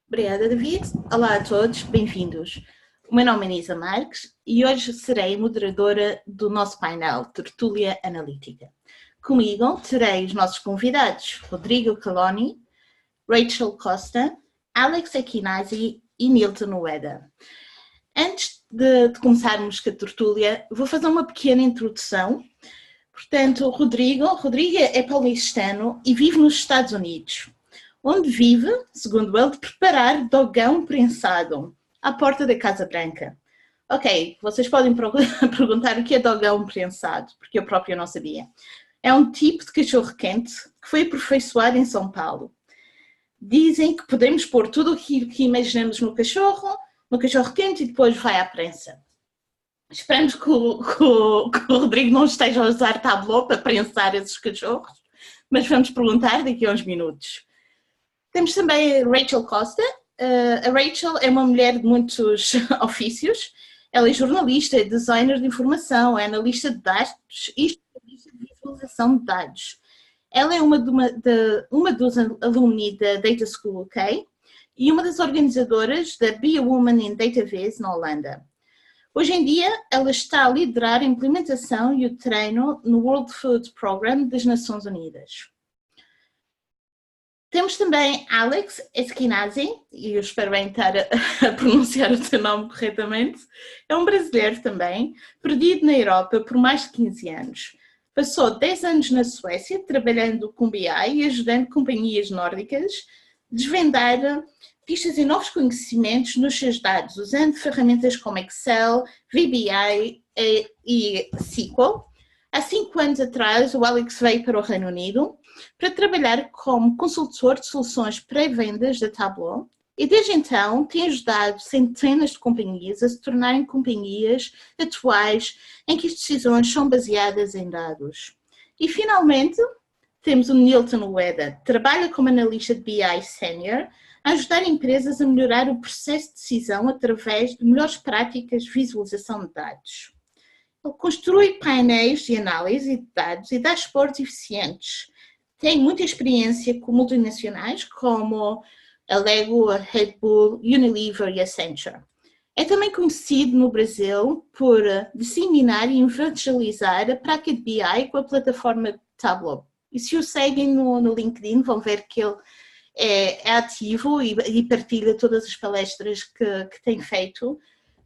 Obrigada, David. Olá a todos, bem-vindos. O meu nome é Nisa Marques e hoje serei moderadora do nosso painel Tertúlia Analítica. Comigo terei os nossos convidados Rodrigo Caloni, Rachel Costa, Alex Equinasi e Nilton Ueda. Antes de começarmos com a tertúlia, vou fazer uma pequena introdução. Portanto, Rodrigo é paulistano e vive nos Estados Unidos, onde vive, segundo ele, de preparar dogão prensado à porta da Casa Branca. Ok, vocês podem perguntar o que é dogão prensado, porque eu própria não sabia. É um tipo de cachorro-quente que foi aperfeiçoado em São Paulo. Dizem que podemos pôr tudo o que imaginamos no cachorro-quente e depois vai à prensa. Esperamos que o Rodrigo não esteja a usar Tableau para prensar esses cachorros, mas vamos perguntar daqui a uns minutos. Temos também a Rachel Costa. A Rachel é uma mulher de muitos ofícios. Ela é jornalista, é designer de informação, é analista de dados e especialista de visualização de dados. Ela é uma dos alumni da Data School UK e uma das organizadoras da Be a Woman in Dataviz na Holanda. Hoje em dia, ela está a liderar a implementação e o treino no World Food Programme das Nações Unidas. Temos também Alex Eskenazi, e eu espero bem estar a pronunciar o seu nome corretamente. É um brasileiro também, perdido na Europa por mais de 15 anos. Passou 10 anos na Suécia, trabalhando com BI e ajudando companhias nórdicas a desvendar pistas e novos conhecimentos nos seus dados, usando ferramentas como Excel, VBI e SQL. Há 5 anos atrás, o Alex veio para o Reino Unido para trabalhar como consultor de soluções pré-vendas da Tableau e desde então tem ajudado centenas de companhias a se tornarem companhias atuais em que as decisões são baseadas em dados. E finalmente temos o Nilton Ueda, que trabalha como analista de BI Senior a ajudar empresas a melhorar o processo de decisão através de melhores práticas de visualização de dados. Ele construi painéis de análise de dados e dashboards eficientes. Tem muita experiência com multinacionais como a Lego, a Red Bull, Unilever e a Accenture. É também conhecido no Brasil por disseminar e evangelizar a prática de BI com a plataforma Tableau. E se o seguem no LinkedIn vão ver que ele é ativo e partilha todas as palestras que tem feito.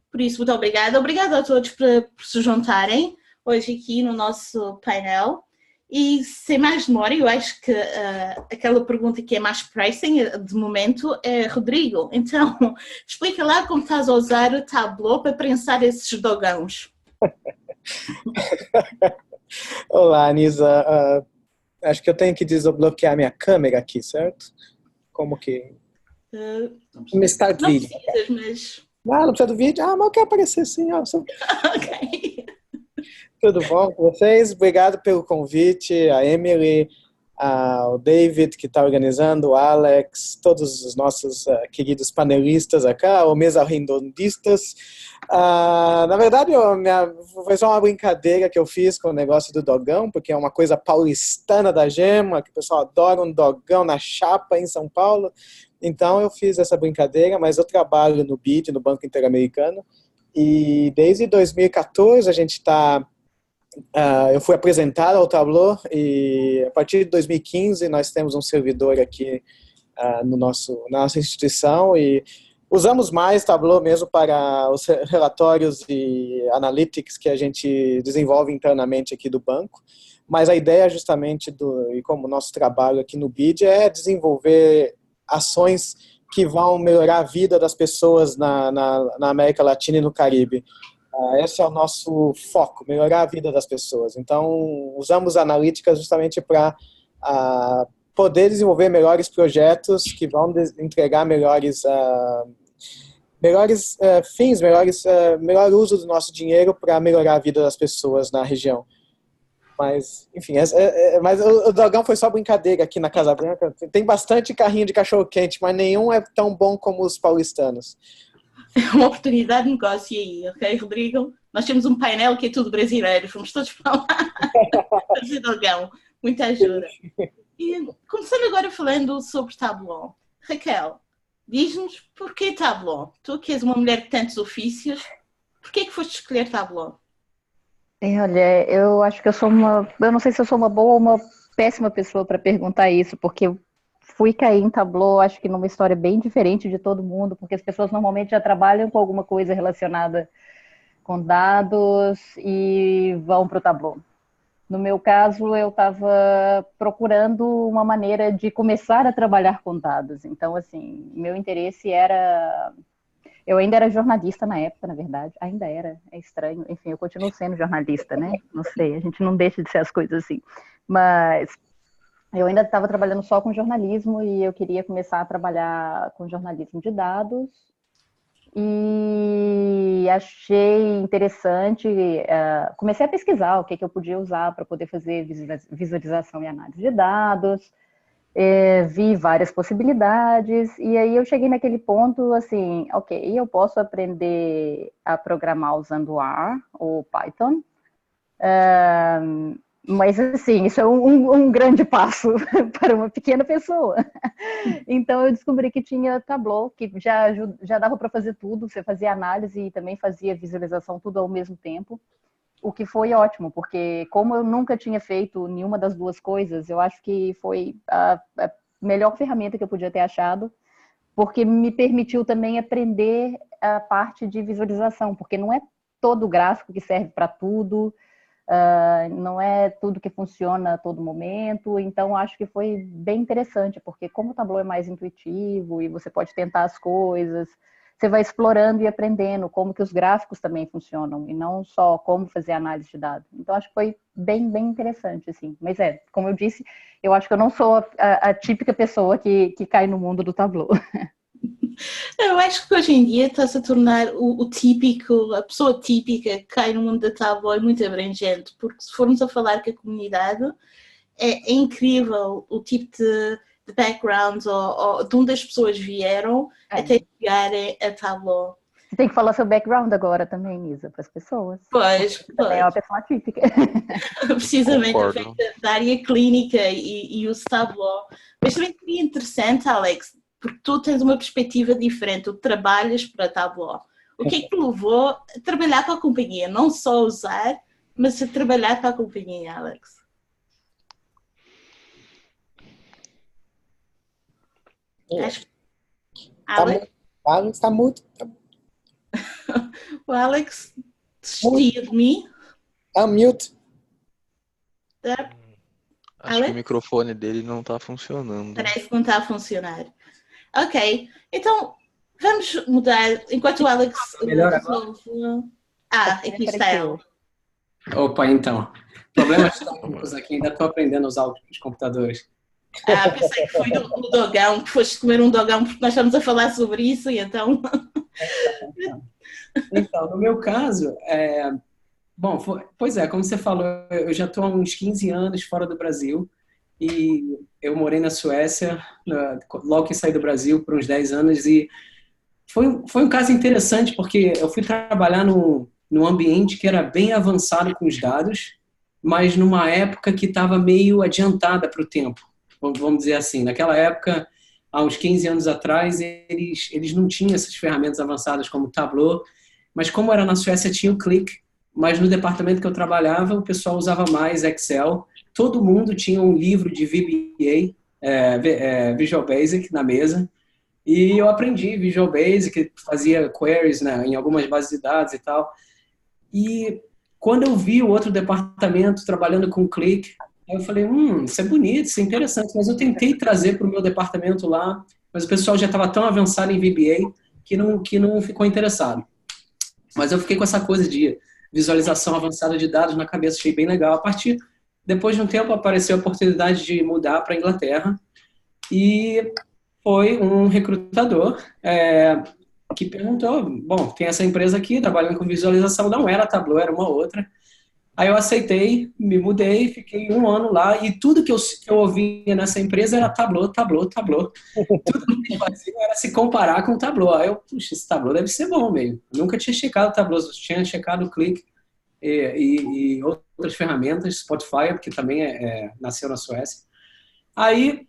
Por isso, muito obrigada. Obrigada a todos por se juntarem hoje aqui no nosso painel. E sem mais demora, eu acho que aquela pergunta que é mais pressing de momento é Rodrigo. Então, explica lá como estás a usar o Tableau para prensar esses dogãos. Olá, Anisa. Acho que eu tenho que desbloquear minha câmera aqui, certo? Como que... Não Start vídeo. precisas, mas... Não precisa do vídeo? Mas eu quero aparecer sim. Ó. Ok. Tudo bom com vocês? Obrigado pelo convite, a Emily, o David, que está organizando, o Alex, todos os nossos queridos panelistas acá, ou mesa redondistas. Na verdade, foi só uma brincadeira que eu fiz com o negócio do dogão, porque é uma coisa paulistana da gema, que o pessoal adora um dogão na chapa em São Paulo. Então, eu fiz essa brincadeira, mas eu trabalho no BID, no Banco Interamericano, e desde 2014 a gente está... eu fui apresentado ao Tableau e a partir de 2015 nós temos um servidor aqui na nossa instituição e usamos mais Tableau mesmo para os relatórios e analytics que a gente desenvolve internamente aqui do banco, mas a ideia justamente e como o nosso trabalho aqui no BID é desenvolver ações que vão melhorar a vida das pessoas na América Latina e no Caribe. Esse é o nosso foco, melhorar a vida das pessoas. Então, usamos analíticas justamente para poder desenvolver melhores projetos que vão entregar melhores fins, melhor uso do nosso dinheiro para melhorar a vida das pessoas na região. Mas, enfim, mas o dogão foi só brincadeira aqui na Casa Branca. Tem bastante carrinho de cachorro-quente, mas nenhum é tão bom como os paulistanos. É uma oportunidade de negócio aí, ok, Rodrigo? Nós temos um painel que é tudo brasileiro, vamos todos para lá fazer dogão. Muita ajuda. E começando agora falando sobre Tableau. Raquel, Diz-nos porquê Tableau? Tu que és uma mulher de tantos ofícios, porquê que foste escolher Tableau? Olha, eu acho que eu não sei se eu sou uma boa ou uma péssima pessoa para perguntar isso, porque eu fui cair em Tableau, acho que numa história bem diferente de todo mundo, porque as pessoas normalmente já trabalham com alguma coisa relacionada com dados e vão para o Tableau. No meu caso, eu estava procurando uma maneira de começar a trabalhar com dados. Então, assim, meu interesse era... Eu ainda era jornalista na época, na verdade. Ainda era, é estranho. Enfim, eu continuo sendo jornalista, né? Não sei, a gente não deixa de ser as coisas assim. Mas eu ainda estava trabalhando só com jornalismo e eu queria começar a trabalhar com jornalismo de dados. E achei interessante, comecei a pesquisar o que eu podia usar para poder fazer visualização e análise de dados, vi várias possibilidades, e aí eu cheguei naquele ponto, assim, ok, eu posso aprender a programar usando R ou Python, mas, assim, isso é um grande passo para uma pequena pessoa. Então, eu descobri que tinha Tableau, que já dava para fazer tudo. Você fazia análise e também fazia visualização, tudo ao mesmo tempo. O que foi ótimo, porque como eu nunca tinha feito nenhuma das duas coisas, eu acho que foi a melhor ferramenta que eu podia ter achado, porque me permitiu também aprender a parte de visualização, porque não é todo gráfico que serve para tudo, não é tudo que funciona a todo momento, então acho que foi bem interessante, porque como o Tableau é mais intuitivo e você pode tentar as coisas, você vai explorando e aprendendo como que os gráficos também funcionam, e não só como fazer análise de dados. Então acho que foi bem interessante, assim. Mas como eu disse, eu acho que eu não sou a típica pessoa que cai no mundo do Tableau. Eu acho que hoje em dia está-se a tornar o típico, a pessoa típica que cai no mundo da Tableau é muito abrangente, porque se formos a falar com a comunidade, é incrível o tipo de backgrounds ou de onde as pessoas vieram até chegarem a Tableau. Você tem que falar seu background agora também, Isa, para as pessoas. Pois. Também é uma pessoa típica. Precisamente, da área clínica e o Tableau. Mas também seria interessante, Alex, porque tu tens uma perspectiva diferente, tu trabalhas para a Tableau. O que é que te levou a trabalhar para a companhia? Não só usar, mas a trabalhar para a companhia, Alex? Alex está muito... O Alex desistiu de mim. Unmute. Acho que o microfone dele não está funcionando. Parece que não está a funcionar. Ok, então vamos mudar. Enquanto o Alex... Melhor agora? Aqui está ele. Opa, então. Problemas técnicos aqui, ainda estou aprendendo a usar os computadores. Pensei que foi o dogão, que foste comer um dogão, porque nós estamos a falar sobre isso, e então... Então, no meu caso, pois é, como você falou, eu já estou há uns 15 anos fora do Brasil, e eu morei na Suécia, logo que saí do Brasil, por uns 10 anos, e foi um caso interessante, porque eu fui trabalhar num ambiente que era bem avançado com os dados, mas numa época que estava meio adiantada para o tempo, vamos dizer assim. Naquela época, há uns 15 anos atrás, eles não tinham essas ferramentas avançadas como o Tableau, mas como era na Suécia, tinha o Qlik, mas no departamento que eu trabalhava, o pessoal usava mais Excel. Todo mundo tinha um livro de VBA, Visual Basic, na mesa, e eu aprendi Visual Basic, fazia queries, né, em algumas bases de dados e tal. E quando eu vi o outro departamento trabalhando com Qlik, eu falei, isso é bonito, isso é interessante, mas eu tentei trazer para o meu departamento lá, mas o pessoal já estava tão avançado em VBA que não ficou interessado. Mas eu fiquei com essa coisa de visualização avançada de dados na cabeça, achei bem legal. Depois de um tempo, apareceu a oportunidade de mudar para a Inglaterra, e foi um recrutador que perguntou, bom, tem essa empresa aqui, trabalhando com visualização, não era Tableau, era uma outra. Aí eu aceitei, me mudei, fiquei 1 ano lá, e tudo que eu ouvia nessa empresa era Tableau, Tableau, Tableau. Tudo que eles faziam era se comparar com o Tableau. Aí eu, puxa, esse Tableau deve ser bom mesmo. Eu nunca tinha checado o Tableau, eu tinha checado o Qlik e outras ferramentas, Spotify, que também nasceu na Suécia. Aí,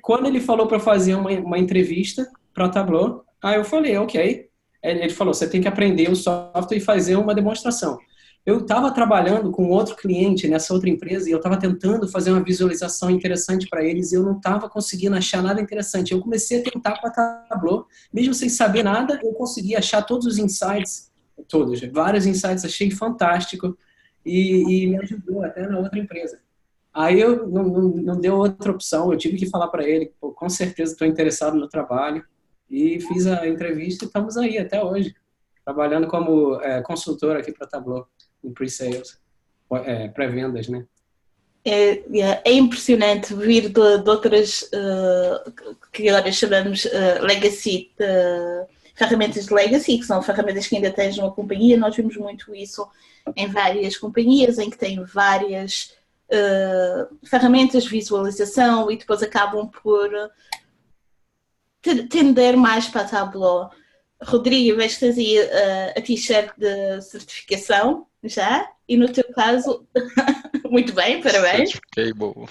quando ele falou para fazer uma entrevista para Tableau. Aí eu falei, ok. Ele falou, você tem que aprender o software e fazer uma demonstração. Eu estava trabalhando com outro cliente nessa outra empresa e eu estava tentando fazer uma visualização interessante para eles e eu não estava conseguindo achar nada interessante. Eu comecei a tentar com a Tableau, mesmo sem saber nada, eu consegui achar todos os insights, vários insights, achei fantástico e me ajudou até na outra empresa. Aí eu não deu outra opção, eu tive que falar para ele, pô, com certeza estou interessado no trabalho e fiz a entrevista e estamos aí até hoje, trabalhando como consultor aqui para a Tableau. Em pre-sales, pré-vendas, né? É impressionante vir de outras, que agora chamamos legacy, ferramentas de legacy, que são ferramentas que ainda tens numa companhia. Nós vimos muito isso em várias companhias, em que têm várias ferramentas de visualização e depois acabam por tender mais para a Tableau. Rodrigo, vejo que tens aí a t-shirt de certificação já, e no teu caso, muito bem, parabéns. Certificable.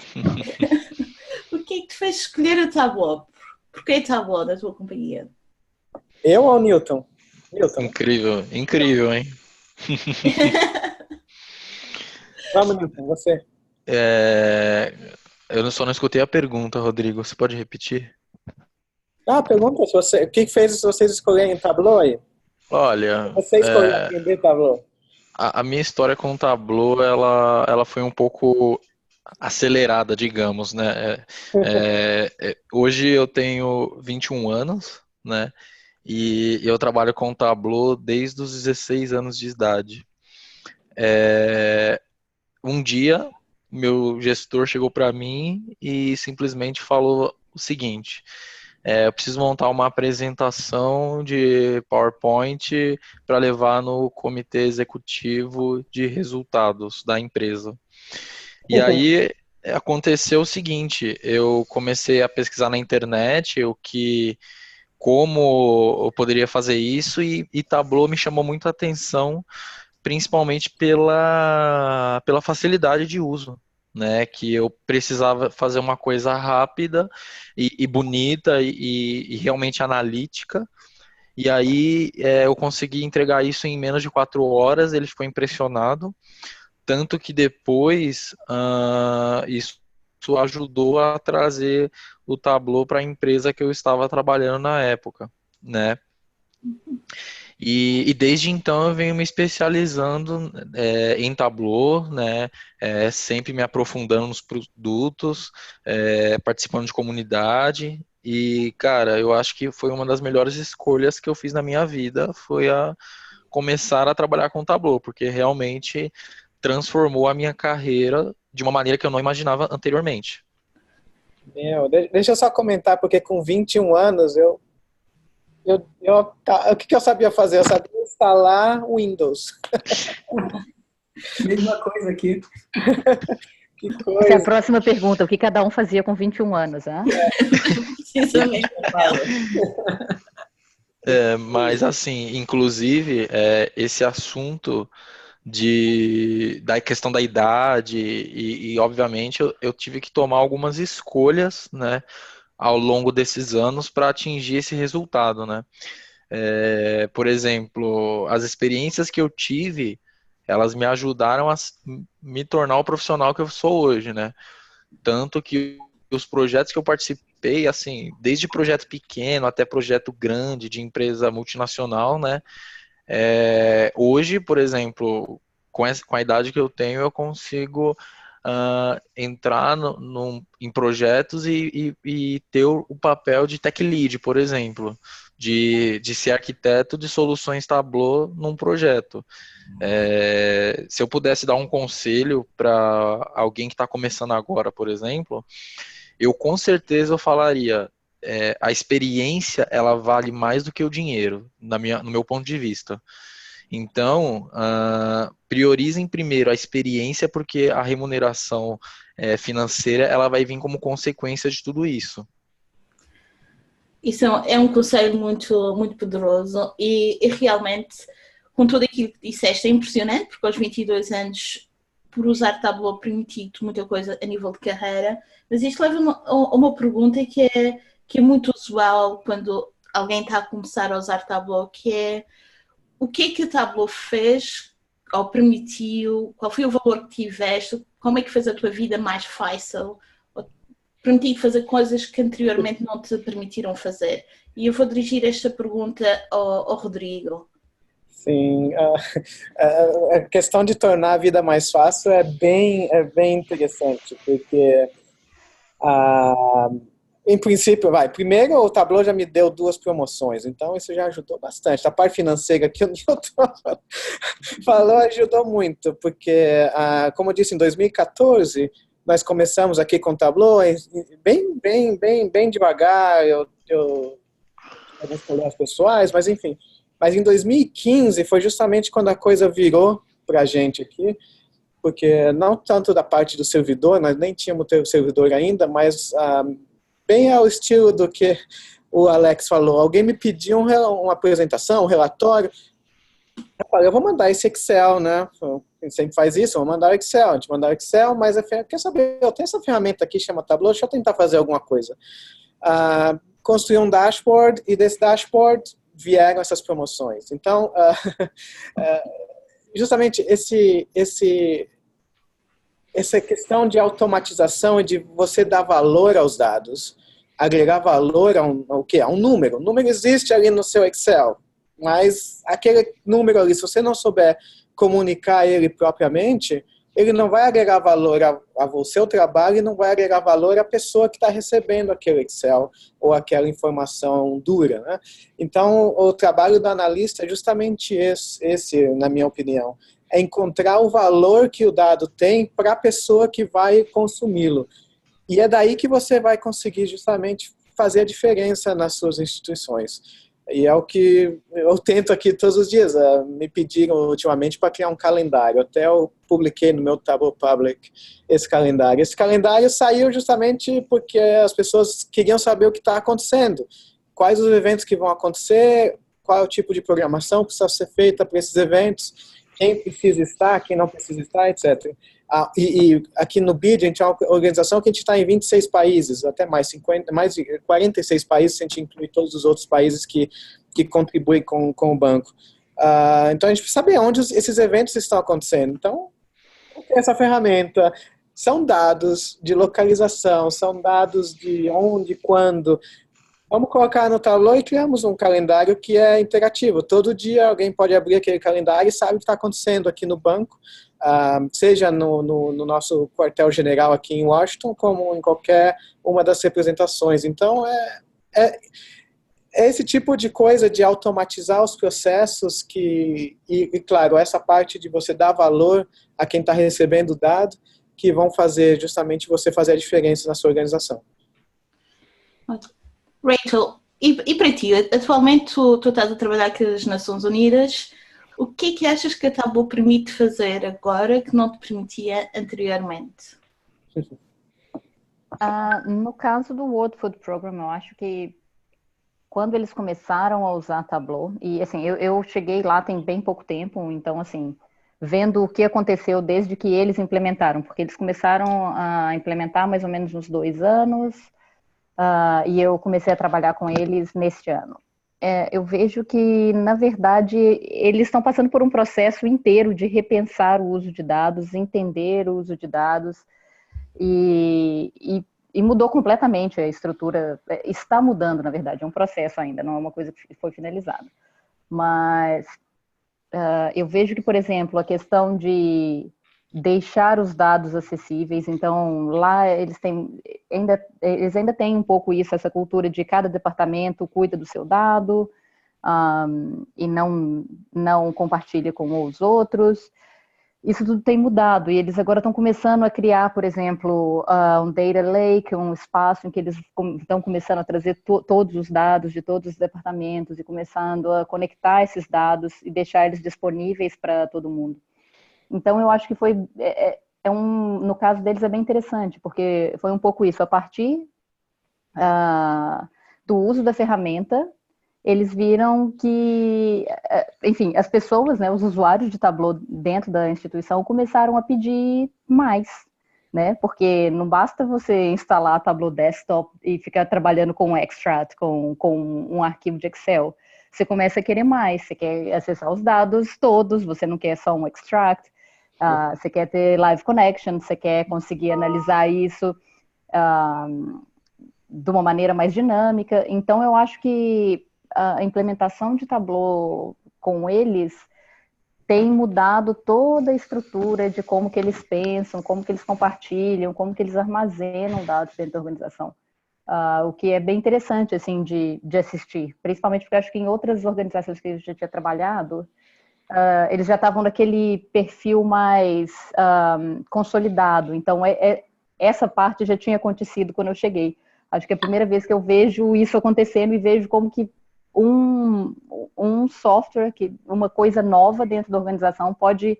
O que é que te fez escolher a Tableau? Porquê a Tableau da tua companhia? Eu ou o Newton? Incrível, incrível, hein? Vamos, Newton, você. Eu só não escutei a pergunta, Rodrigo. Você pode repetir? Pergunta se você, o que fez vocês escolherem Tableau aí? Olha, Você escolheu aprender Tableau? a minha história com o Tableau, ela foi um pouco acelerada, digamos, né? Hoje eu tenho 21 anos, né? E eu trabalho com o Tableau desde os 16 anos de idade. Um dia, meu gestor chegou para mim e simplesmente falou o seguinte: eu preciso montar uma apresentação de PowerPoint para levar no comitê executivo de resultados da empresa. E aí aconteceu o seguinte: eu comecei a pesquisar na internet como eu poderia fazer isso e Tableau me chamou muito a atenção, principalmente pela facilidade de uso, né? Que eu precisava fazer uma coisa rápida e bonita e realmente analítica. E aí eu consegui entregar isso em menos de 4 horas. Ele ficou impressionado, tanto que depois isso ajudou a trazer o Tableau para a empresa que eu estava trabalhando na época, né? E desde então eu venho me especializando em Tableau, né? Sempre me aprofundando nos produtos, participando de comunidade. E, cara, eu acho que foi uma das melhores escolhas que eu fiz na minha vida, foi a começar a trabalhar com Tableau, porque realmente transformou a minha carreira de uma maneira que eu não imaginava anteriormente. Deixa eu só comentar, porque com 21 anos o que eu sabia fazer? Eu sabia instalar Windows. Mesma coisa aqui. Que coisa. Essa é a próxima pergunta. O que cada um fazia com 21 anos, né? Precisamente. Mas assim, inclusive, esse assunto da questão da idade e obviamente eu tive que tomar algumas escolhas, né, ao longo desses anos para atingir esse resultado, né? Por exemplo, as experiências que eu tive, elas me ajudaram a me tornar o profissional que eu sou hoje, né? Tanto que os projetos que eu participei, assim, desde projeto pequeno até projeto grande de empresa multinacional, né? Hoje, por exemplo, com a idade que eu tenho, eu consigo entrar em projetos e ter o papel de tech lead, por exemplo, de ser arquiteto de soluções Tableau num projeto. Se eu pudesse dar um conselho para alguém que está começando agora, por exemplo, eu com certeza eu falaria: a experiência ela vale mais do que o dinheiro, no meu ponto de vista. Então, priorizem primeiro a experiência, porque a remuneração financeira ela vai vir como consequência de tudo isso. Isso é um conselho muito, muito poderoso e realmente, com tudo aquilo que disseste, é impressionante, porque aos 22 anos, por usar Tableau, permiti-te muita coisa a nível de carreira, mas isto leva-me a uma pergunta que é muito usual quando alguém está a começar a usar Tableau, que é o que o Tableau fez ou permitiu, qual foi o valor que tiveste, como é que fez a tua vida mais fácil, ou permitiu fazer coisas que anteriormente não te permitiram fazer. E eu vou dirigir esta pergunta ao Rodrigo. Sim, a questão de tornar a vida mais fácil é bem interessante, porque em princípio, primeiro o Tableau já me deu 2 promoções, então isso já ajudou bastante. A parte financeira que o Newton falou ajudou muito, porque, como eu disse, em 2014, nós começamos aqui com o Tableau, bem devagar, eu alguns problemas pessoais, mas enfim. Mas em 2015 foi justamente quando a coisa virou para a gente aqui, porque não tanto da parte do servidor, nós nem tínhamos o servidor ainda, mas bem ao estilo do que o Alex falou. Alguém me pediu uma apresentação, um relatório. Eu falei, eu vou mandar esse Excel, né? A gente sempre faz isso, vou mandar o Excel. A gente manda o Excel, mas quer saber, eu tenho essa ferramenta aqui, chama Tableau, deixa eu tentar fazer alguma coisa. Construí um dashboard, e desse dashboard vieram essas promoções. Então, justamente essa questão de automatização e de você dar valor aos dados, agregar valor a um número. O número existe ali no seu Excel, mas aquele número ali, se você não souber comunicar ele propriamente, ele não vai agregar valor ao seu trabalho e não vai agregar valor à pessoa que está recebendo aquele Excel ou aquela informação dura, né? Então, o trabalho do analista é justamente esse, na minha opinião, é encontrar o valor que o dado tem para a pessoa que vai consumi-lo. E é daí que você vai conseguir justamente fazer a diferença nas suas instituições. E é o que eu tento aqui todos os dias. Me pediram ultimamente para criar um calendário. Até eu publiquei no meu Tableau Public esse calendário. Esse calendário saiu justamente porque as pessoas queriam saber o que está acontecendo. Quais os eventos que vão acontecer, qual é o tipo de programação que precisa ser feita para esses eventos, quem precisa estar, quem não precisa estar, etc. E aqui no BID, a gente é uma organização que a gente está em 26 países, até mais de 46 países, se a gente incluir todos os outros países que contribuem com o banco. Então, a gente precisa saber onde esses eventos estão acontecendo. Então, essa ferramenta são dados de localização, são dados de onde, quando. Vamos colocar no Tableau e criamos um calendário que é interativo. Todo dia alguém pode abrir aquele calendário e sabe o que está acontecendo aqui no banco, seja no nosso quartel-general aqui em Washington, como em qualquer uma das representações. Então, é esse tipo de coisa de automatizar os processos e, claro, essa parte de você dar valor a quem está recebendo o dado, que vão fazer justamente você fazer a diferença na sua organização. Rachel, e para ti, atualmente tu estás a trabalhar com as Nações Unidas, o que é que achas que a Tableau permite fazer agora que não te permitia anteriormente? No caso do World Food Program, eu acho que quando eles começaram a usar Tableau, e assim, eu cheguei lá tem bem pouco tempo, então assim, vendo o que aconteceu desde que eles implementaram, porque eles começaram a implementar mais ou menos uns 2 anos, e eu comecei a trabalhar com eles neste ano. Eu vejo que, na verdade, eles estão passando por um processo inteiro de repensar o uso de dados, entender o uso de dados, e mudou completamente a estrutura. Está mudando, na verdade, é um processo ainda, não é uma coisa que foi finalizada. Mas eu vejo que, por exemplo, a questão de deixar os dados acessíveis, então lá eles ainda têm um pouco isso, essa cultura de cada departamento cuida do seu dado e não compartilha com os outros. Isso tudo tem mudado e eles agora estão começando a criar, por exemplo, um data lake, um espaço em que eles estão começando a trazer todos os dados de todos os departamentos e começando a conectar esses dados e deixar eles disponíveis para todo mundo. Então, eu acho que no caso deles é bem interessante, porque foi um pouco isso, a partir do uso da ferramenta, eles viram que, enfim, as pessoas, né, os usuários de Tableau dentro da instituição começaram a pedir mais. né? Porque não basta você instalar Tableau Desktop e ficar trabalhando com um extract, com um arquivo de Excel. Você começa a querer mais, você quer acessar os dados todos, você não quer só um extract, você quer ter live connection, você quer conseguir analisar isso de uma maneira mais dinâmica. Então, eu acho que a implementação de Tableau com eles tem mudado toda a estrutura de como que eles pensam, como que eles compartilham, como que eles armazenam dados dentro da organização. O que é bem interessante, assim, de assistir. Principalmente porque acho que em outras organizações que eu já tinha trabalhado, eles já estavam naquele perfil mais consolidado. Então, essa parte já tinha acontecido quando eu cheguei. Acho que é a primeira vez que eu vejo isso acontecendo e vejo como que um software, uma coisa nova dentro da organização pode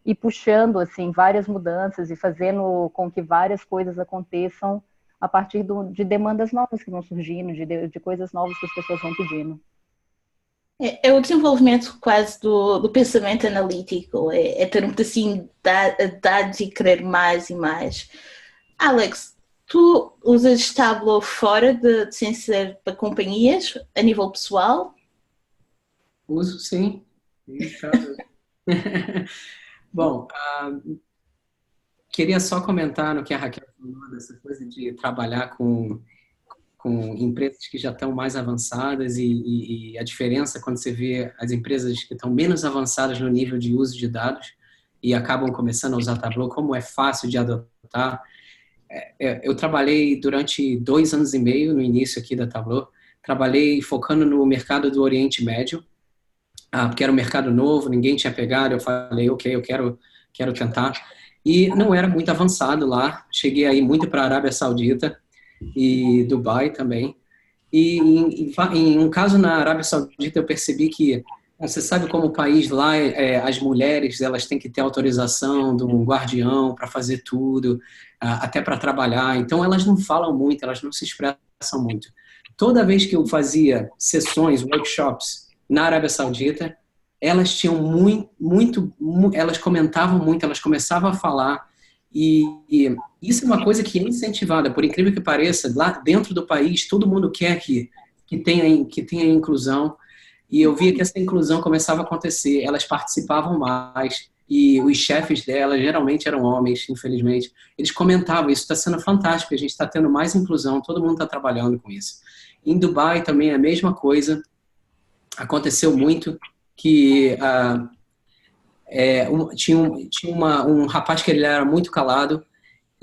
ir puxando assim, várias mudanças e fazendo com que várias coisas aconteçam a partir de demandas novas que vão surgindo, de coisas novas que as pessoas vão pedindo. É o desenvolvimento quase do pensamento analítico, é ter um pedacinho de dados e querer mais e mais. Alex, tu usas Tableau fora sem ser para companhias, a nível pessoal? Uso, sim. Bom, queria só comentar no que a Raquel falou, dessa coisa de trabalhar com empresas que já estão mais avançadas e a diferença quando você vê as empresas que estão menos avançadas no nível de uso de dados e acabam começando a usar Tableau, como é fácil de adotar. Eu trabalhei durante 2 anos e meio no início aqui da Tableau, trabalhei focando no mercado do Oriente Médio, porque era um mercado novo, ninguém tinha pegado, eu falei, ok, eu quero tentar, e não era muito avançado lá, cheguei aí muito para a Arábia Saudita e Dubai também, e em um caso na Arábia Saudita eu percebi que você sabe como o país lá, as mulheres, elas têm que ter autorização de um guardião para fazer tudo, até para trabalhar. Então, elas não falam muito, elas não se expressam muito. Toda vez que eu fazia sessões, workshops na Arábia Saudita, elas tinham elas comentavam muito, elas começavam a falar. E isso é uma coisa que é incentivada, por incrível que pareça, lá dentro do país, todo mundo quer que tenha inclusão. E eu via que essa inclusão começava a acontecer, elas participavam mais, e os chefes delas geralmente eram homens, infelizmente. Eles comentavam, isso está sendo fantástico, a gente está tendo mais inclusão, todo mundo está trabalhando com isso. Em Dubai também é a mesma coisa, aconteceu muito que tinha um rapaz que ele era muito calado,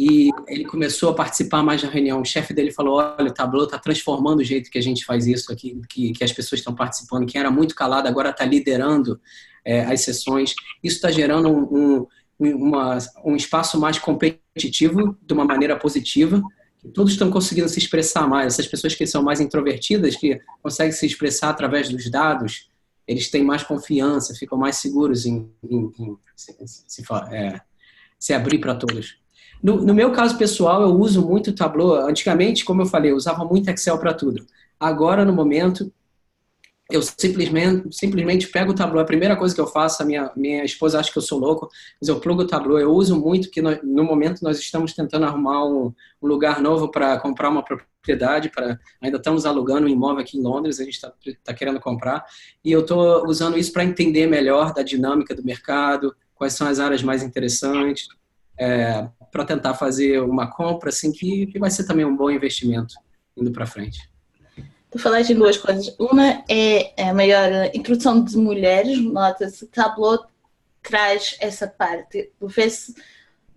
e ele começou a participar mais da reunião. O chefe dele falou, olha, o Tableau está transformando o jeito que a gente faz isso aqui, que as pessoas estão participando. Quem era muito calado agora está liderando as sessões. Isso está gerando um espaço mais competitivo, de uma maneira positiva. Todos estão conseguindo se expressar mais. Essas pessoas que são mais introvertidas, que conseguem se expressar através dos dados, eles têm mais confiança, ficam mais seguros em se abrir para todos. No meu caso pessoal, eu uso muito o Tableau. Antigamente, como eu falei, eu usava muito Excel para tudo. Agora, no momento, eu simplesmente pego o Tableau. A primeira coisa que eu faço, a minha esposa acha que eu sou louco, mas eu plugo o Tableau. Eu uso muito, que no momento nós estamos tentando arrumar um lugar novo para comprar uma propriedade. Ainda estamos alugando um imóvel aqui em Londres, a gente está querendo comprar. E eu estou usando isso para entender melhor da dinâmica do mercado, quais são as áreas mais interessantes, para tentar fazer uma compra assim, que vai ser também um bom investimento indo para frente. Tu falaste em 2 coisas. Uma é a maior introdução de mulheres. Nota-se que Tableau traz essa parte. Vê-se,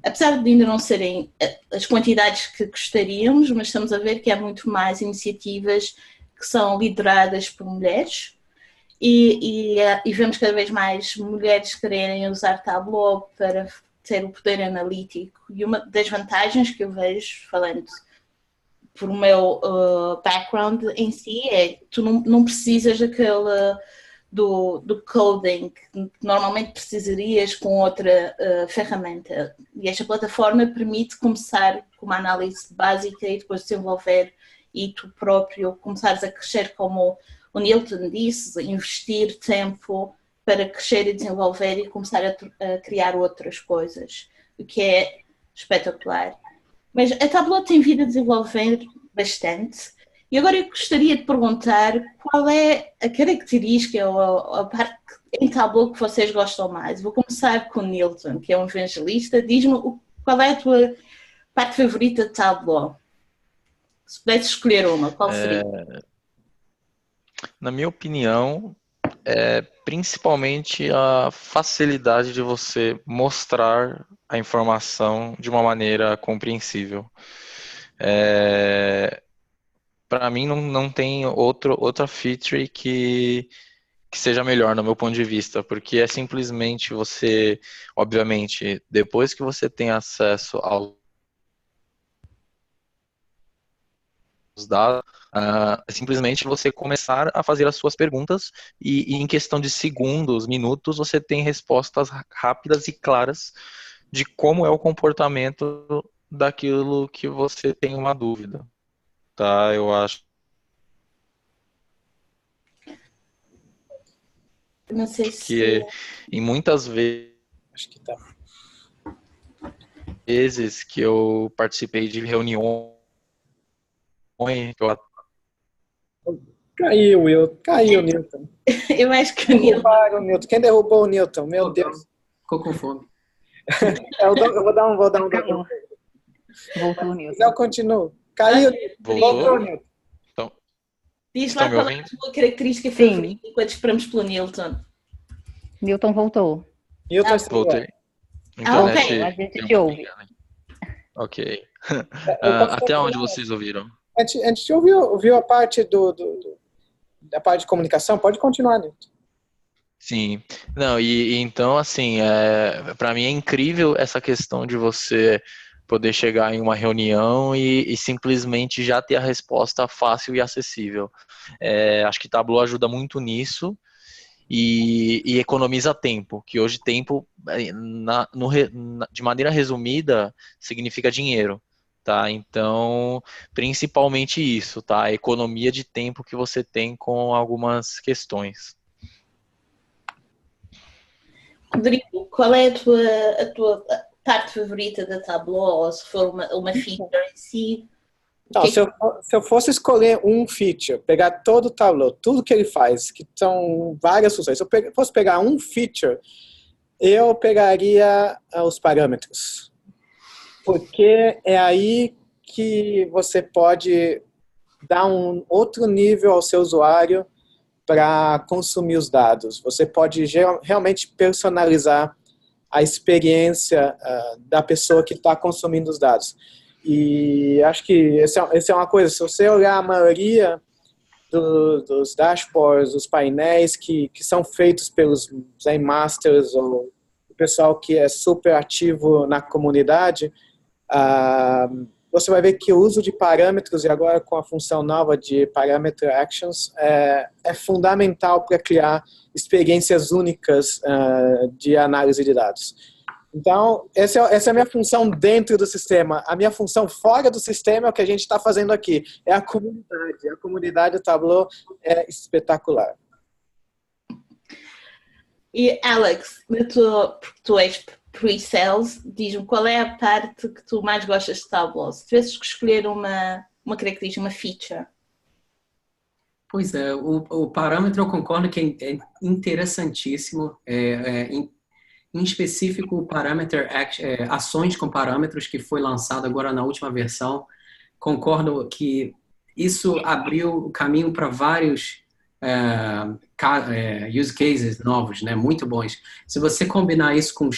apesar de ainda não serem as quantidades que gostaríamos, mas estamos a ver que há muito mais iniciativas que são lideradas por mulheres. E vemos cada vez mais mulheres quererem usar Tableau para ter o poder analítico. E uma das vantagens que eu vejo, falando por o meu background em si, é que tu não precisas do coding que normalmente precisarias com outra ferramenta. E esta plataforma permite começar com uma análise básica e depois desenvolver, e tu próprio começares a crescer, como o Nilton disse, investir tempo para crescer e desenvolver e começar a criar outras coisas. O que é espetacular. Mas a Tableau tem vindo a desenvolver bastante. E agora eu gostaria de perguntar qual é a característica ou a parte em Tableau que vocês gostam mais. Vou começar com o Nilton, que é um evangelista. Diz-me qual é a tua parte favorita de Tableau? Se pudesse escolher uma, qual seria? Na minha opinião, é principalmente a facilidade de você mostrar a informação de uma maneira compreensível. Para mim, não tem outra feature que seja melhor, no meu ponto de vista, porque é simplesmente você, obviamente, depois que você tem acesso aos dados, é simplesmente você começar a fazer as suas perguntas e em questão de segundos, minutos, você tem respostas rápidas e claras de como é o comportamento daquilo que você tem uma dúvida, tá? Eu acho Não sei se... que em muitas Acho que tá. vezes que eu participei de reuniões, que eu Caiu, Will. Caiu, Newton. Eu acho que o Nilton... Derrubaram o Newton. Quem derrubou o Newton? Meu Deus. Ficou com fome. Eu vou dar um Caiu. Voltou o Nilton. Eu continuo. Caiu. Voltou? Newton. Diz lá Estão me qual é a ouvindo? tua característica Sim. favorita enquanto esperamos pelo Nilton. Newton voltou. Newton está Voltei. ok. Internet A gente deu te uma ouve. pingada. Ok. Eu posso Até onde continuar? vocês ouviram? A gente ouviu a parte da parte de comunicação. Pode continuar, Newton. Sim. Não, e então, assim, para mim é incrível essa questão de você poder chegar em uma reunião e simplesmente já ter a resposta fácil e acessível. Acho que Tableau ajuda muito nisso e economiza tempo, que hoje tempo, de maneira resumida, significa dinheiro. Tá? Então, principalmente isso, tá? A economia de tempo que você tem com algumas questões. Rodrigo, qual é a tua parte favorita da Tableau? Ou se for uma feature em si? Não, se eu fosse escolher um feature, pegar todo o Tableau, tudo que ele faz, que são várias funções, se eu fosse pegar um feature, eu pegaria os parâmetros. Porque é aí que você pode dar um outro nível ao seu usuário para consumir os dados. Você pode realmente personalizar a experiência da pessoa que está consumindo os dados. E acho que essa é uma coisa, se você olhar a maioria dos dashboards, dos painéis que são feitos pelos Zen Masters ou o pessoal que é super ativo na comunidade, você vai ver que o uso de parâmetros, e agora com a função nova de Parameter Actions, é fundamental para criar experiências únicas de análise de dados. Então, essa é a minha função dentro do sistema. A minha função fora do sistema é o que a gente está fazendo aqui. É a comunidade. A comunidade do Tableau é espetacular. E Alex, tu és pre-sales, diz-me qual é a parte que tu mais gostas de Tableau? Se tivesses que escolher uma característica, uma feature. Pois é, o parâmetro eu concordo que é interessantíssimo. Em específico, o Parameter ações com parâmetros, que foi lançado agora na última versão. Concordo que isso abriu o caminho para vários use cases novos, né, muito bons. Se você combinar isso com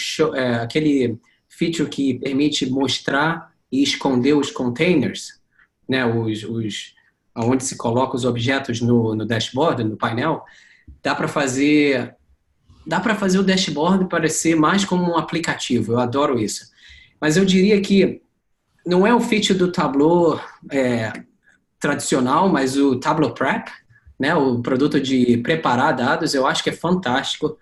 aquele feature que permite mostrar e esconder os containers, né, onde se coloca os objetos no dashboard, no painel, dá para fazer o dashboard parecer mais como um aplicativo. Eu adoro isso. Mas eu diria que não é o feature do Tableau tradicional, mas o Tableau Prep, né, o produto de preparar dados, eu acho que é fantástico.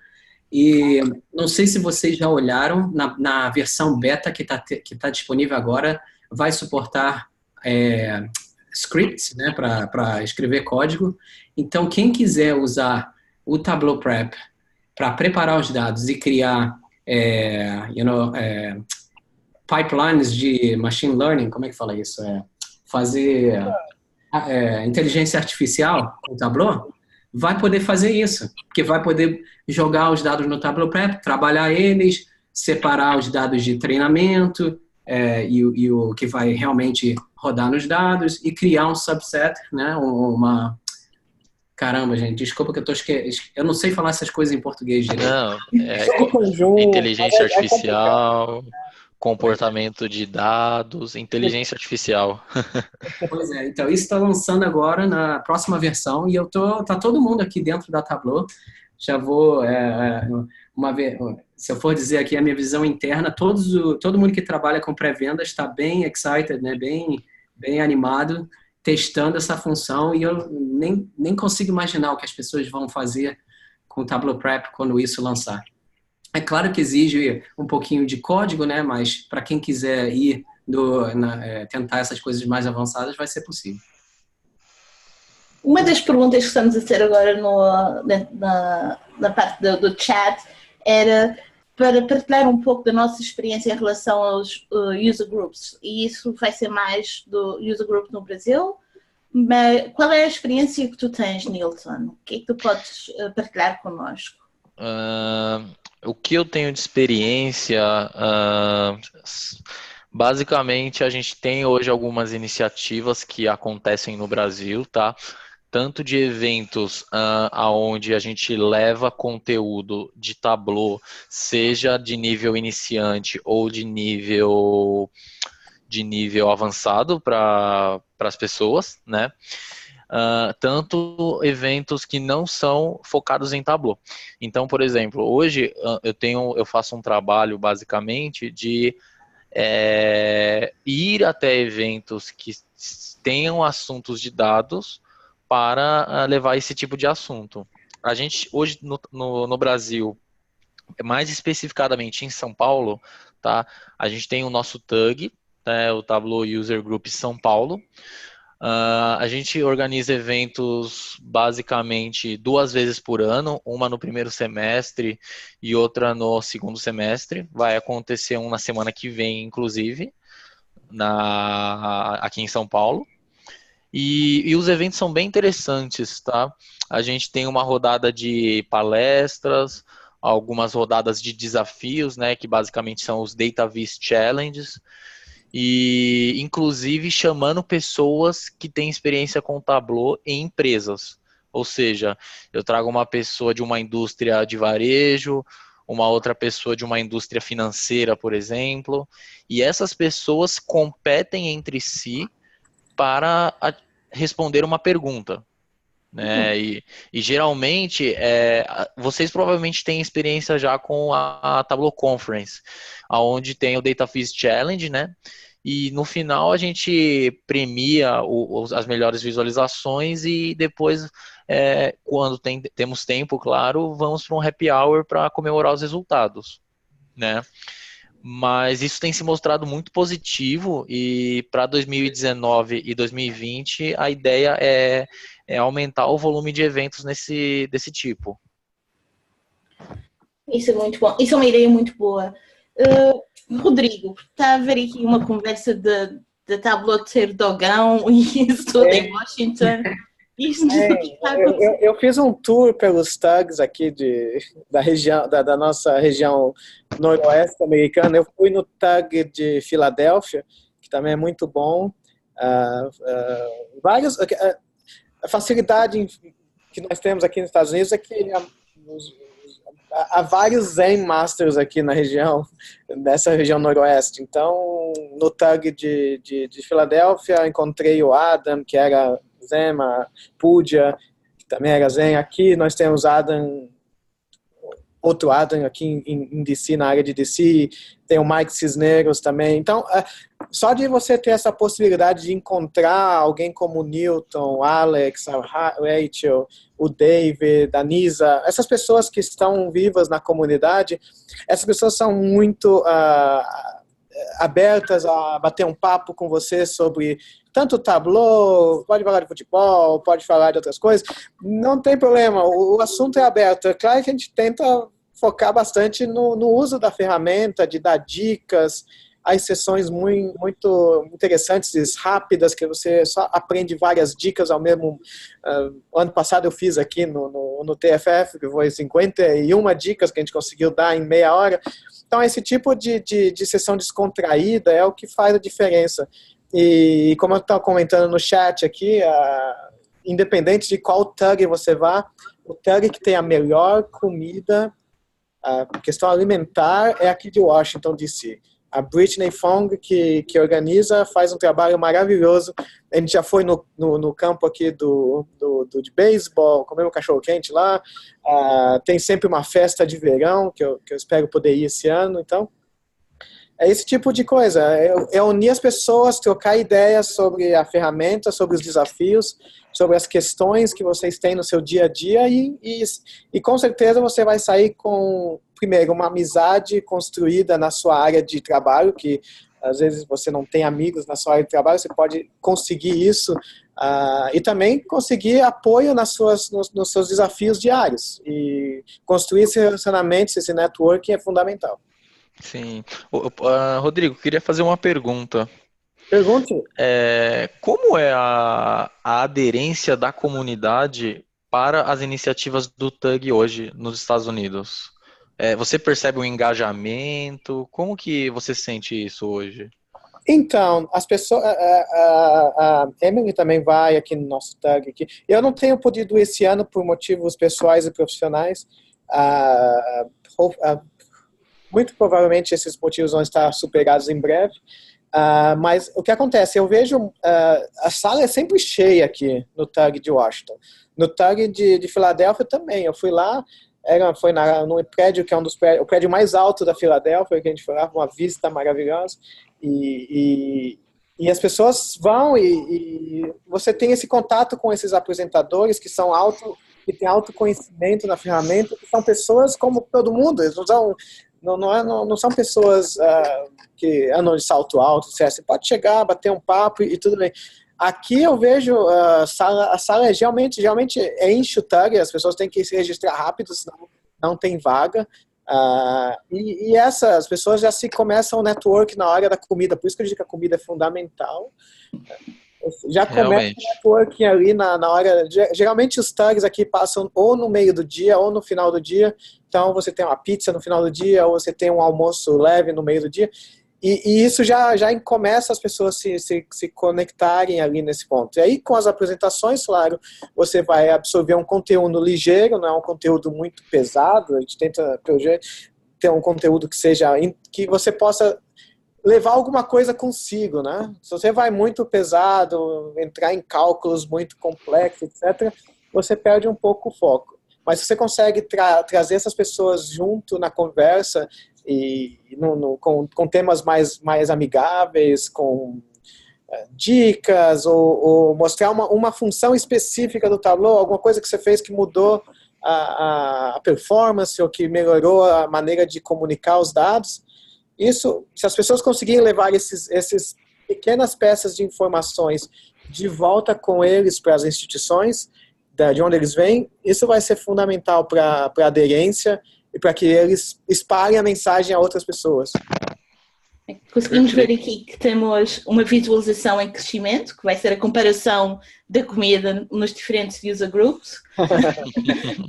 E não sei se vocês já olharam, na versão beta que tá disponível agora, vai suportar scripts, né, para escrever código. Então, quem quiser usar o Tableau Prep para preparar os dados e criar pipelines de machine learning, como é que fala isso? Fazer inteligência artificial com o Tableau, vai poder fazer isso, porque vai poder jogar os dados no Tableau Prep, trabalhar eles, separar os dados de treinamento e o que vai realmente rodar nos dados e criar um subset, né? Caramba, gente, desculpa que eu não sei falar essas coisas em português direito. Não, inteligência artificial, comportamento de dados, inteligência artificial. Pois é, então isso está lançando agora na próxima versão e tá todo mundo aqui dentro da Tableau. Já vou, se eu for dizer aqui a minha visão interna, todo mundo que trabalha com pré-venda está bem excited, né, bem animado, testando essa função e eu nem consigo imaginar o que as pessoas vão fazer com o Tableau Prep quando isso lançar. É claro que exige um pouquinho de código, né? Mas para quem quiser tentar essas coisas mais avançadas, vai ser possível. Uma das perguntas que estamos a ter agora na parte do chat era para partilhar um pouco da nossa experiência em relação aos user groups. E isso vai ser mais do user group no Brasil. Mas qual é a experiência que tu tens, Nilton? O que é que tu podes partilhar connosco? O que eu tenho de experiência, basicamente a gente tem hoje algumas iniciativas que acontecem no Brasil, tá? Tanto de eventos aonde a gente leva conteúdo de Tableau, seja de nível iniciante ou de nível avançado para as pessoas, né? Tanto eventos que não são focados em Tableau. Então, por exemplo, hoje eu faço um trabalho basicamente de ir até eventos que tenham assuntos de dados para levar esse tipo de assunto. A gente hoje no Brasil, mais especificadamente em São Paulo, tá? A gente tem o nosso TUG, né, o Tableau User Group São Paulo. A gente organiza eventos basicamente 2 vezes por ano, uma no primeiro semestre e outra no segundo semestre. Vai acontecer um na semana que vem, inclusive, aqui em São Paulo. E os eventos são bem interessantes, tá? A gente tem uma rodada de palestras, algumas rodadas de desafios, né, que basicamente são os DataVis Challenges, e inclusive chamando pessoas que têm experiência com Tableau em empresas. Ou seja, eu trago uma pessoa de uma indústria de varejo, uma outra pessoa de uma indústria financeira, por exemplo, e essas pessoas competem entre si para responder uma pergunta, né? E geralmente, vocês provavelmente têm experiência já com a Tableau Conference, onde tem o DataVis Challenge, né? E no final a gente premia as melhores visualizações e depois, quando temos tempo, claro, vamos para um happy hour para comemorar os resultados, né? Mas isso tem se mostrado muito positivo e para 2019 e 2020 a ideia é aumentar o volume de eventos desse tipo. Isso é muito bom. Isso é uma ideia muito boa. Rodrigo, está a haver aqui uma conversa de Tableau ter dogão e isso tudo em Washington. Eu fiz um tour pelos tags aqui da região, da nossa região noroeste americana. Eu fui no tag de Filadélfia, que também é muito bom. A facilidade que nós temos aqui nos Estados Unidos é que há vários Zen Masters aqui na região, nessa região noroeste. Então, no tag de Filadélfia, encontrei o Adam, que era Zen, a Pooja, que também era Zen. Aqui nós temos outro Adam aqui em DC, na área de DC, tem o Mike Cisneros também. Então, só de você ter essa possibilidade de encontrar alguém como o Newton, o Alex, a Rachel, o David, a Nisa, essas pessoas que estão vivas na comunidade, essas pessoas são muito abertas a bater um papo com você sobre tanto Tableau, pode falar de futebol, pode falar de outras coisas, não tem problema, o assunto é aberto. É claro que a gente tenta focar bastante no uso da ferramenta, de dar dicas, as sessões muito interessantes, rápidas, que você só aprende várias dicas ao mesmo... ano passado eu fiz aqui no TFF, que foi 51 dicas que a gente conseguiu dar em meia hora. Então, esse tipo de sessão descontraída é o que faz a diferença. E como eu estava comentando no chat aqui, independente de qual Tug você vá, o Tug que tem a melhor comida, a questão alimentar, é aqui de Washington, D.C. A Brittany Fong, que organiza, faz um trabalho maravilhoso. A gente já foi no campo aqui de beisebol, comeu um cachorro-quente lá. Tem sempre uma festa de verão, que eu espero poder ir esse ano. Então, é esse tipo de coisa. É unir as pessoas, trocar ideias sobre a ferramenta, sobre os desafios, sobre as questões que vocês têm no seu dia a dia e com certeza você vai sair com, primeiro, uma amizade construída na sua área de trabalho, que às vezes você não tem amigos na sua área de trabalho, você pode conseguir isso e também conseguir apoio nos seus desafios diários. E construir esse relacionamento, esse networking é fundamental. Sim. Rodrigo, queria fazer uma pergunta. Pergunte. Como é a aderência da comunidade para as iniciativas do TUG hoje nos Estados Unidos? Você percebe um engajamento? Como que você sente isso hoje? Então, as pessoas, a Emily também vai aqui no nosso TUG aqui. Eu não tenho podido ir esse ano por motivos pessoais e profissionais. Muito provavelmente esses motivos vão estar superados em breve. Mas o que acontece? Eu vejo a sala é sempre cheia aqui no TUG de Washington. No TUG de Filadélfia também. Eu fui lá, foi no prédio que é o prédio mais alto da Filadélfia, que a gente foi lá, uma vista maravilhosa. E as pessoas vão e você tem esse contato com esses apresentadores que têm alto conhecimento na ferramenta, que são pessoas como todo mundo. Eles não são pessoas que andam de salto alto, etc. Você pode chegar, bater um papo e tudo bem. Aqui eu vejo a sala é geralmente enche o TUG, as pessoas têm que se registrar rápido, senão não tem vaga. As pessoas já se começam o network na hora da comida, por isso que eu digo que a comida é fundamental. Já começa o networking ali na hora. Geralmente os TUGs aqui passam ou no meio do dia ou no final do dia. Então você tem uma pizza no final do dia ou você tem um almoço leve no meio do dia. E isso já começa as pessoas se conectarem ali nesse ponto. E aí com as apresentações, claro, você vai absorver um conteúdo ligeiro, não é um conteúdo muito pesado. A gente tenta, pelo jeito, ter um conteúdo que você possa levar alguma coisa consigo, né? Se você vai muito pesado, entrar em cálculos muito complexos, etc., você perde um pouco o foco. Mas se você consegue trazer essas pessoas junto na conversa e com temas mais amigáveis, com dicas ou mostrar uma função específica do Tableau, alguma coisa que você fez que mudou a performance ou que melhorou a maneira de comunicar os dados, isso, se as pessoas conseguirem levar esses pequenas peças de informações de volta com eles para as instituições, de onde eles vêm, isso vai ser fundamental para a aderência e para que eles espalhem a mensagem a outras pessoas. Conseguimos ver aqui que temos uma visualização em crescimento, que vai ser a comparação da comida nos diferentes user groups.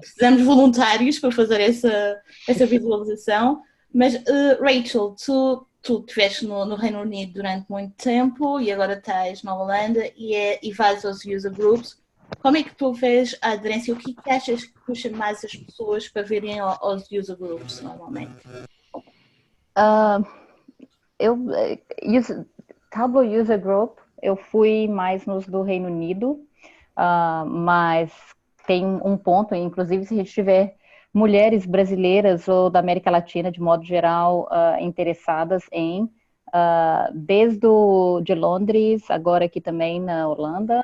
Precisamos de voluntários para fazer essa visualização. Mas, Rachel, tu estiveste no Reino Unido durante muito tempo e agora estás na Holanda e vais aos user groups. Como é que tu vês a aderência? O que achas que puxa mais as pessoas para virem aos user groups normalmente? Tableau User Group, eu fui mais nos do Reino Unido, mas tem um ponto, inclusive se a gente tiver mulheres brasileiras ou da América Latina, de modo geral, interessadas desde de Londres, agora aqui também na Holanda,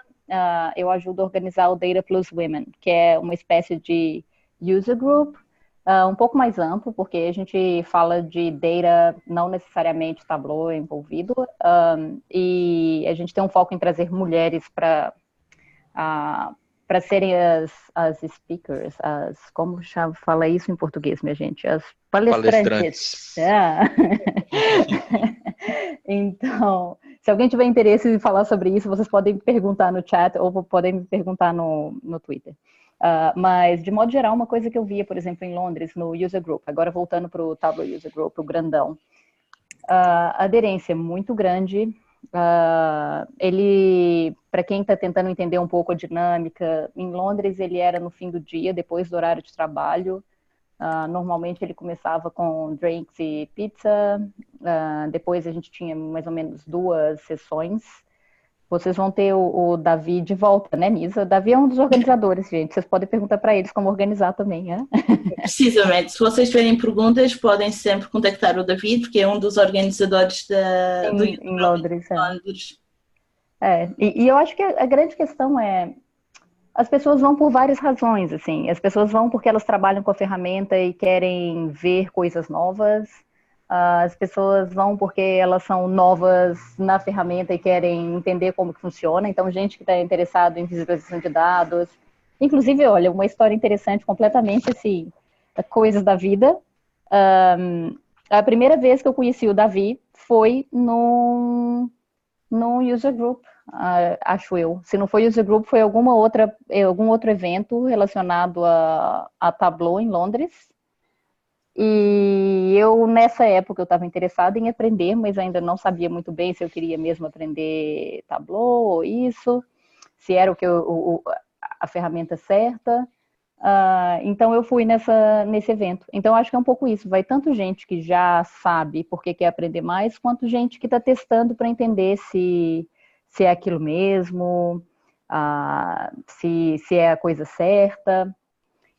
eu ajudo a organizar o Data Plus Women, que é uma espécie de user group, um pouco mais amplo, porque a gente fala de data, não necessariamente Tableau envolvido, e a gente tem um foco em trazer mulheres para para serem as speakers, como fala isso em português, minha gente? As palestrantes. Então, se alguém tiver interesse em falar sobre isso, vocês podem me perguntar no chat ou podem me perguntar no Twitter. Mas, de modo geral, uma coisa que eu via, por exemplo, em Londres, no User Group, agora voltando para o Tableau User Group, o grandão, a aderência é muito grande. Ele, para quem está tentando entender um pouco a dinâmica, em Londres ele era no fim do dia, depois do horário de trabalho. Normalmente ele começava com drinks e pizza, depois a gente tinha mais ou menos 2 sessões. Vocês vão ter o Davi de volta, né, Misa? O Davi é um dos organizadores, gente. Vocês podem perguntar para eles como organizar também, né? Precisamente. Se vocês tiverem perguntas, podem sempre contactar o David, porque é um dos organizadores em Londres. E eu acho que a grande questão é as pessoas vão por várias razões, assim. As pessoas vão porque elas trabalham com a ferramenta e querem ver coisas novas. As pessoas vão porque elas são novas na ferramenta e querem entender como que funciona. Então, gente que está interessada em visualização de dados. Inclusive, olha, uma história interessante, completamente, assim, coisas da vida. A primeira vez que eu conheci o Davi foi num user group, acho eu. Se não foi user group, foi algum outro evento relacionado a Tableau em Londres. E eu, nessa época, eu estava interessada em aprender, mas ainda não sabia muito bem se eu queria mesmo aprender Tableau ou isso, se era a ferramenta certa. Então, eu fui nesse evento. Então, acho que é um pouco isso. Vai tanto gente que já sabe porque quer aprender mais, quanto gente que está testando para entender se é aquilo mesmo, se é a coisa certa.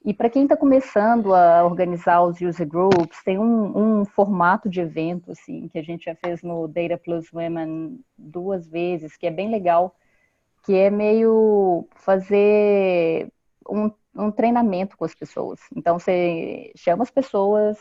E para quem está começando a organizar os user groups, tem um formato de evento assim, que a gente já fez no Data Plus Women 2 vezes, que é bem legal, que é meio fazer um treinamento com as pessoas. Então, você chama as pessoas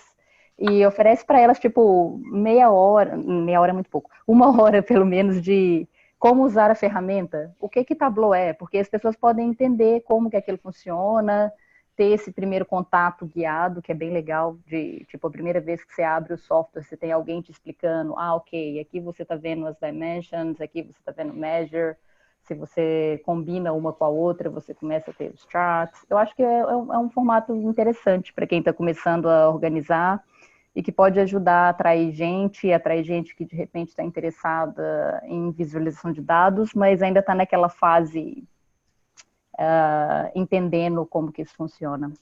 e oferece para elas, tipo, meia hora é muito pouco, 1 hora pelo menos de como usar a ferramenta, o que Tableau é, porque as pessoas podem entender como que aquilo funciona, ter esse primeiro contato guiado, que é bem legal, de, tipo, a primeira vez que você abre o software, você tem alguém te explicando, ok, aqui você está vendo as dimensions, aqui você está vendo measure, se você combina uma com a outra, você começa a ter os charts. Eu acho que é um formato interessante para quem está começando a organizar e que pode ajudar a atrair gente que de repente está interessada em visualização de dados, mas ainda está naquela fase entendendo como que isso funciona.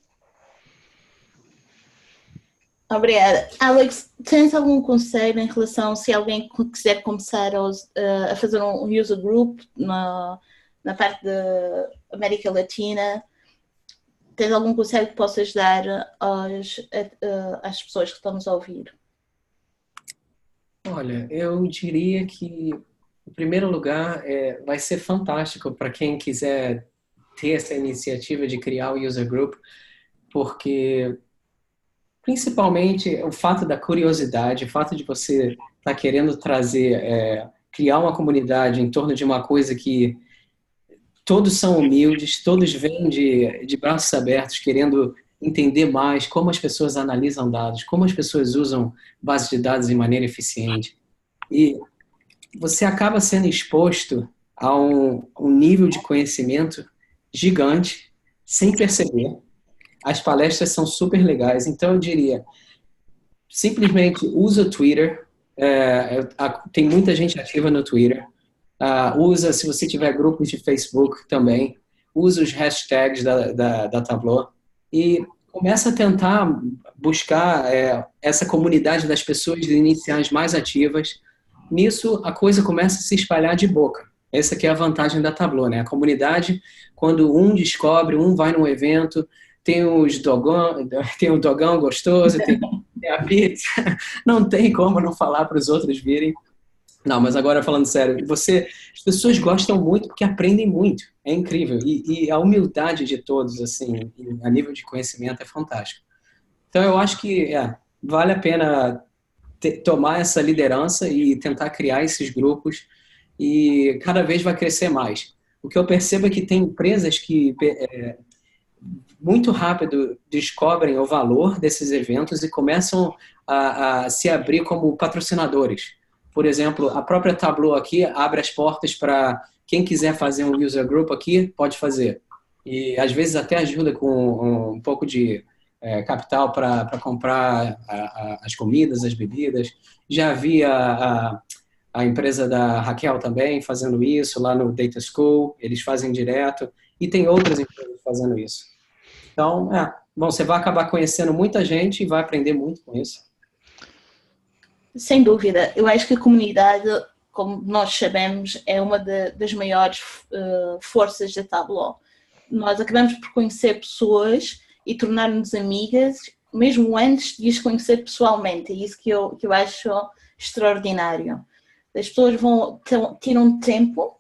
Obrigada. Alex, tens algum conselho em relação se alguém quiser começar a fazer um user group na parte da América Latina? Tens algum conselho que possas dar às pessoas que estamos a ouvir? Olha, eu diria que, em primeiro lugar, vai ser fantástico para quem quiser ter essa iniciativa de criar o user group, porque principalmente o fato da curiosidade, o fato de você estar querendo trazer, criar uma comunidade em torno de uma coisa que todos são humildes, todos vêm de braços abertos, querendo entender mais como as pessoas analisam dados, como as pessoas usam bases de dados de maneira eficiente. E você acaba sendo exposto a um nível de conhecimento gigante, sem perceber. As palestras são super legais, então eu diria, simplesmente usa o Twitter, tem muita gente ativa no Twitter, usa, se você tiver grupos de Facebook também, usa os hashtags da Tableau e começa a tentar buscar essa comunidade das pessoas iniciais mais ativas. Nisso, a coisa começa a se espalhar de boca. Essa que é a vantagem da Tableau, né? A comunidade, quando um descobre, um vai num evento, tem o dogão gostoso, tem a pizza, não tem como não falar para os outros virem. Não, mas agora falando sério, as pessoas gostam muito porque aprendem muito, é incrível. E a humildade de todos, assim, a nível de conhecimento é fantástico. Então eu acho que vale a pena tomar essa liderança e tentar criar esses grupos e cada vez vai crescer mais. o que eu percebo é que tem empresas que muito rápido descobrem o valor desses eventos e começam a se abrir como patrocinadores. Por exemplo, a própria Tableau aqui abre as portas para quem quiser fazer um user group aqui, pode fazer. E às vezes até ajuda com um pouco de capital para comprar as comidas, as bebidas. Já vi a empresa da Raquel também fazendo isso lá no Data School, eles fazem direto, e tem outras empresas fazendo isso. Então, bom, você vai acabar conhecendo muita gente e vai aprender muito com isso. Sem dúvida. Eu acho que a comunidade, como nós sabemos, é uma das maiores forças da Tableau. Nós acabamos por conhecer pessoas e tornar-nos amigas, mesmo antes de as conhecer pessoalmente. É isso que eu acho extraordinário. As pessoas tiram tempo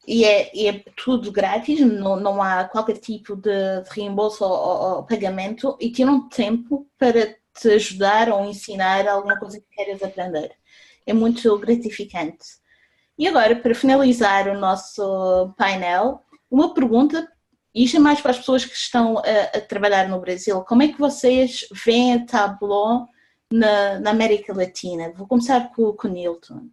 e é tudo grátis, não há qualquer tipo de reembolso ou pagamento, e tiram tempo para te ajudar ou ensinar alguma coisa que queiras aprender. É muito gratificante. E agora, para finalizar o nosso painel, uma pergunta, e isto é mais para as pessoas que estão a trabalhar no Brasil. Como é que vocês veem a Tableau na América Latina? Vou começar com o Nilton.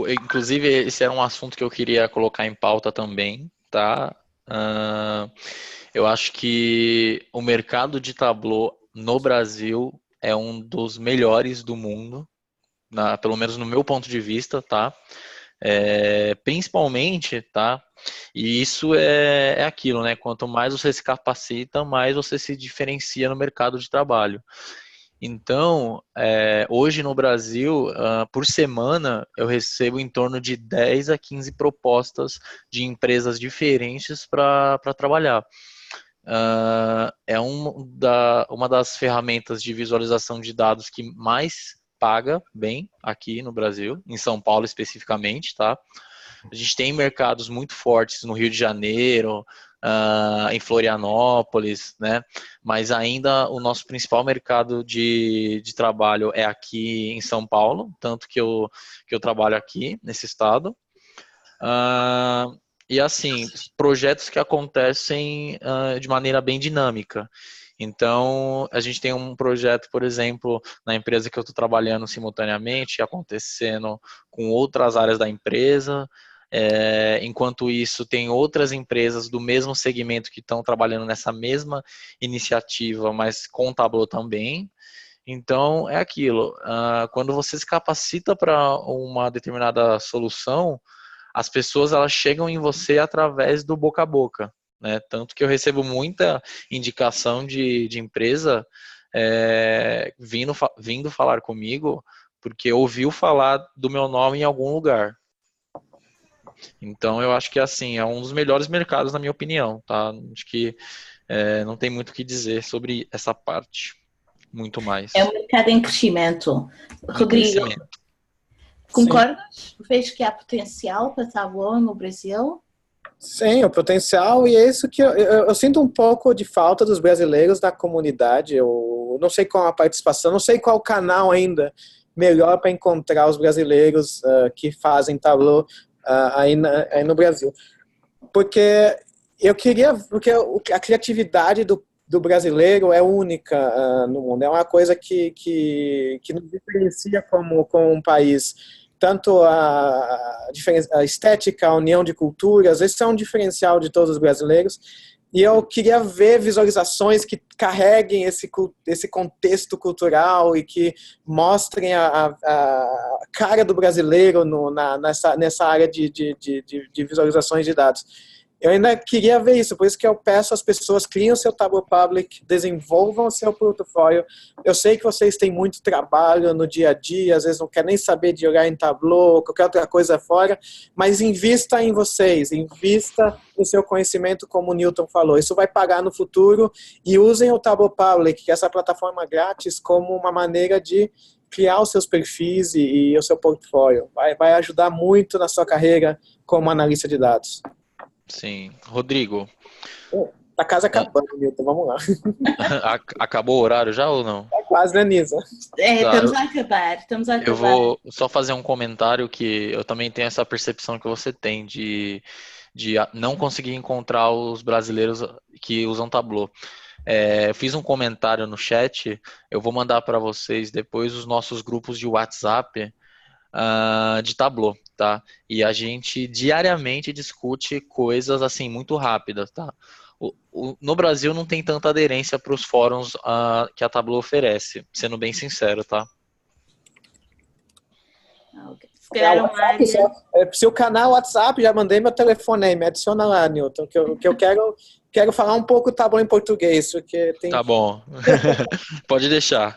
Inclusive, esse era um assunto que eu queria colocar em pauta também, tá? Eu acho que o mercado de Tableau no Brasil é um dos melhores do mundo, pelo menos no meu ponto de vista, tá? Principalmente, tá? E isso é aquilo, né? Quanto mais você se capacita, mais você se diferencia no mercado de trabalho. Então, hoje no Brasil, por semana, eu recebo em torno de 10 a 15 propostas de empresas diferentes para trabalhar. É uma das ferramentas de visualização de dados que mais paga bem aqui no Brasil, em São Paulo especificamente, tá? A gente tem mercados muito fortes no Rio de Janeiro, em Florianópolis, né? Mas ainda o nosso principal mercado de trabalho é aqui em São Paulo, tanto que eu trabalho aqui nesse estado. E assim, projetos que acontecem de maneira bem dinâmica. Então, a gente tem um projeto, por exemplo, na empresa que eu estou trabalhando simultaneamente, acontecendo com outras áreas da empresa. Enquanto isso, tem outras empresas do mesmo segmento que estão trabalhando nessa mesma iniciativa, mas com Tableau também. Então, é aquilo. Quando você se capacita para uma determinada solução, as pessoas elas chegam em você através do boca a boca, né? Tanto que eu recebo muita indicação de empresa vindo falar comigo porque ouviu falar do meu nome em algum lugar. Então, eu acho que assim, é um dos melhores mercados, na minha opinião, tá? Acho que não tem muito o que dizer sobre essa parte. Muito mais. É um mercado em crescimento. Rodrigo, concordas? Vês que há potencial para Tableau no Brasil? Sim, o potencial, e é isso que eu sinto um pouco de falta dos brasileiros na comunidade. Eu não sei qual a participação, não sei qual canal ainda melhor para encontrar os brasileiros que fazem Tableau aí no Brasil. Porque a criatividade do brasileiro é única no mundo. É uma coisa que nos diferencia como um país. Tanto a estética, a união de culturas, esse é um diferencial de todos os brasileiros. E eu queria ver visualizações que carreguem esse contexto cultural e que mostrem a cara do brasileiro nessa área de visualizações de dados. Eu ainda queria ver isso, por isso que eu peço às pessoas, criem o seu Tableau Public, desenvolvam o seu portfólio. Eu sei que vocês têm muito trabalho no dia a dia, às vezes não querem nem saber de olhar em Tableau, qualquer outra coisa fora, mas invista em vocês, invista no seu conhecimento, como o Nilton falou. Isso vai pagar no futuro, e usem o Tableau Public, que é essa plataforma grátis, como uma maneira de criar os seus perfis e o seu portfólio. Vai ajudar muito na sua carreira como analista de dados. Sim. Rodrigo. A casa acabando, Nilton, vamos lá. Acabou o horário já ou não? quase, né, Nisa? Estamos a acabar. Eu vou só fazer um comentário que eu também tenho essa percepção que você tem de não conseguir encontrar os brasileiros que usam Tableau. Eu fiz um comentário no chat, eu vou mandar para vocês depois os nossos grupos de WhatsApp de Tableau, tá? E a gente diariamente discute coisas assim muito rápidas, tá? No Brasil não tem tanta aderência para os fóruns que a Tableau oferece, sendo bem sincero, tá? Okay. Se calhar uma área... Seu canal WhatsApp, já mandei meu telefone aí, me adiciona lá, Newton, que eu quero falar um pouco Tableau em português, porque tem... Tá bom, pode deixar.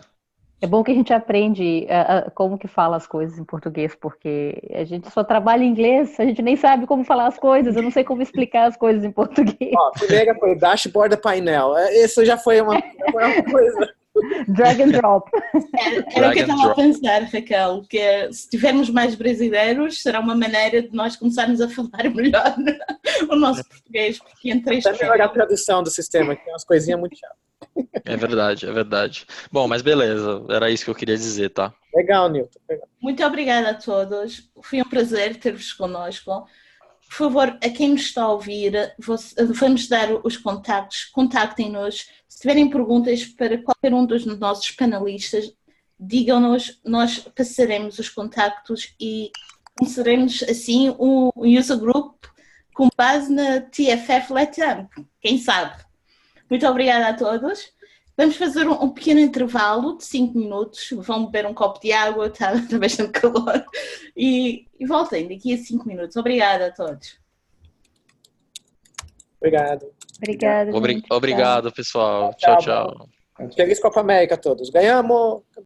É bom que a gente aprende como que fala as coisas em português, porque a gente só trabalha em inglês, a gente nem sabe como falar as coisas, eu não sei como explicar as coisas em português. Ó, primeira foi dashboard painel. Isso já foi uma coisa. Drag and drop. Era o que eu estava a pensar, Raquel, que se tivermos mais brasileiros, será uma maneira de nós começarmos a falar melhor o nosso português, porque entre isto... melhorar a tradução do sistema, que tem umas coisinhas muito chatas. É verdade, é verdade. Bom, mas beleza, era isso que eu queria dizer, tá? Legal, Newton. Legal. Muito obrigada a todos, foi um prazer ter-vos connosco. Por favor, a quem nos está a ouvir, vamos dar os contactos, contactem-nos. Se tiverem perguntas para qualquer um dos nossos panelistas, digam-nos, nós passaremos os contactos e começaremos assim um user group com base na TFF Latam, quem sabe. Muito obrigada a todos. Vamos fazer um pequeno intervalo de 5 minutos. Vão beber um copo de água, está bastante calor. E voltem daqui a 5 minutos. Obrigada a todos. Obrigado. Obrigada. Obrigado, pessoal. Tchau, tchau. Feliz Copa América a todos. Ganhamos!